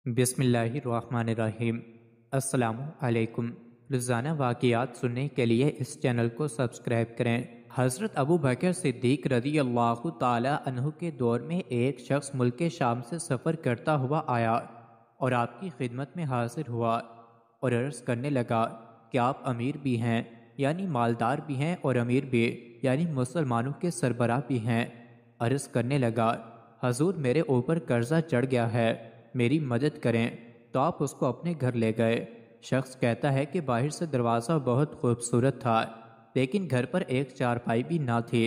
بسم اللہ الرحمن الرحیم۔ السلام علیکم۔ روزانہ واقعات سننے کے لیے اس چینل کو سبسکرائب کریں۔ حضرت ابو بکر صدیق رضی اللہ تعالی عنہ کے دور میں ایک شخص ملک شام سے سفر کرتا ہوا آیا اور آپ کی خدمت میں حاضر ہوا اور عرض کرنے لگا کہ آپ امیر بھی ہیں یعنی مالدار بھی ہیں اور امیر بھی یعنی مسلمانوں کے سربراہ بھی ہیں۔ عرض کرنے لگا حضور میرے اوپر قرضہ چڑھ گیا ہے، میری مدد کریں۔ تو آپ اس کو اپنے گھر لے گئے۔ شخص کہتا ہے کہ باہر سے دروازہ بہت خوبصورت تھا لیکن گھر پر ایک چارپائی بھی نہ تھی۔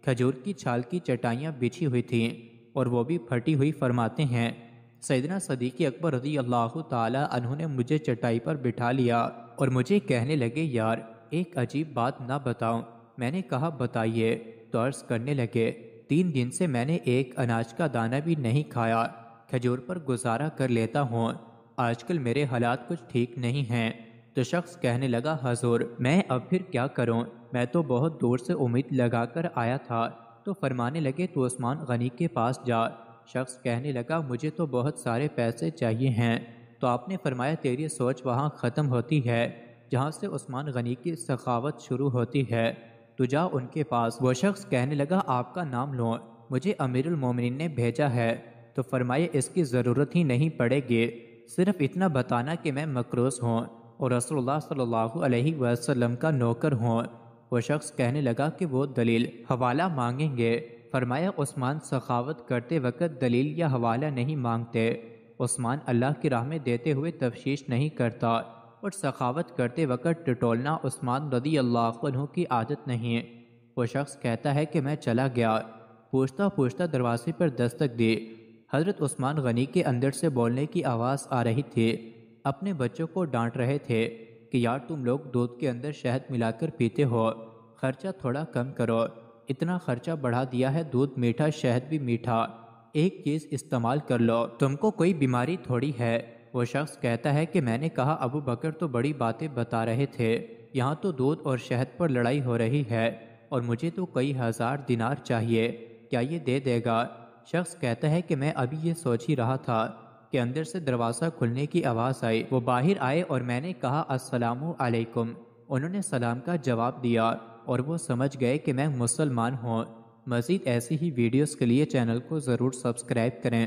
کھجور کی چھال کی چٹائیاں بچھی ہوئی تھیں اور وہ بھی پھٹی ہوئی۔ فرماتے ہیں سیدنا صدیق اکبر رضی اللہ تعالی عنہ نے مجھے چٹائی پر بٹھا لیا اور مجھے کہنے لگے یار ایک عجیب بات نہ بتاؤں؟ میں نے کہا بتائیے۔ تو عرض کرنے لگے 3 دن سے میں نے ایک اناج کا دانہ بھی نہیں کھایا، کھجور پر گزارا کر لیتا ہوں۔ آج کل میرے حالات کچھ ٹھیک نہیں ہیں۔ تو شخص کہنے لگا حضور میں اب پھر کیا کروں؟ میں تو بہت دور سے امید لگا کر آیا تھا۔ تو فرمانے لگے تو عثمان غنی کے پاس جا۔ شخص کہنے لگا مجھے تو بہت سارے پیسے چاہیے ہیں۔ تو آپ نے فرمایا تیری سوچ وہاں ختم ہوتی ہے جہاں سے عثمان غنی کی سخاوت شروع ہوتی ہے، تو جا ان کے پاس۔ وہ شخص کہنے لگا آپ کا نام لوں، مجھے امیر المومنین نے بھیجا ہے۔ تو فرمایا اس کی ضرورت ہی نہیں پڑے گی، صرف اتنا بتانا کہ میں مقروض ہوں اور رسول اللہ صلی اللہ علیہ وسلم کا نوکر ہوں۔ وہ شخص کہنے لگا کہ وہ دلیل حوالہ مانگیں گے۔ فرمایا عثمان سخاوت کرتے وقت دلیل یا حوالہ نہیں مانگتے۔ عثمان اللہ کی راہ میں دیتے ہوئے تفشیش نہیں کرتا اور سخاوت کرتے وقت ٹٹولنا عثمان رضی اللہ عنہ کی عادت نہیں۔ وہ شخص کہتا ہے کہ میں چلا گیا، پوچھتا پوچھتا دروازے پر دستک دی۔ حضرت عثمان غنی کے اندر سے بولنے کی آواز آ رہی تھی۔ اپنے بچوں کو ڈانٹ رہے تھے کہ یار تم لوگ دودھ کے اندر شہد ملا کر پیتے ہو، خرچہ تھوڑا کم کرو، اتنا خرچہ بڑھا دیا ہے، دودھ میٹھا شہد بھی میٹھا، ایک چیز استعمال کر لو، تم کو کوئی بیماری تھوڑی ہے۔ وہ شخص کہتا ہے کہ میں نے کہا ابو بکر تو بڑی باتیں بتا رہے تھے، یہاں تو دودھ اور شہد پر لڑائی ہو رہی ہے اور مجھے تو کئی ہزار دینار چاہیے، کیا یہ دے دے گا؟ شخص کہتا ہے کہ میں ابھی یہ سوچ ہی رہا تھا کہ اندر سے دروازہ کھلنے کی آواز آئی۔ وہ باہر آئے اور میں نے کہا السلام علیکم۔ انہوں نے سلام کا جواب دیا اور وہ سمجھ گئے کہ میں مسلمان ہوں۔ مزید ایسی ہی ویڈیوز کے لیے چینل کو ضرور سبسکرائب کریں۔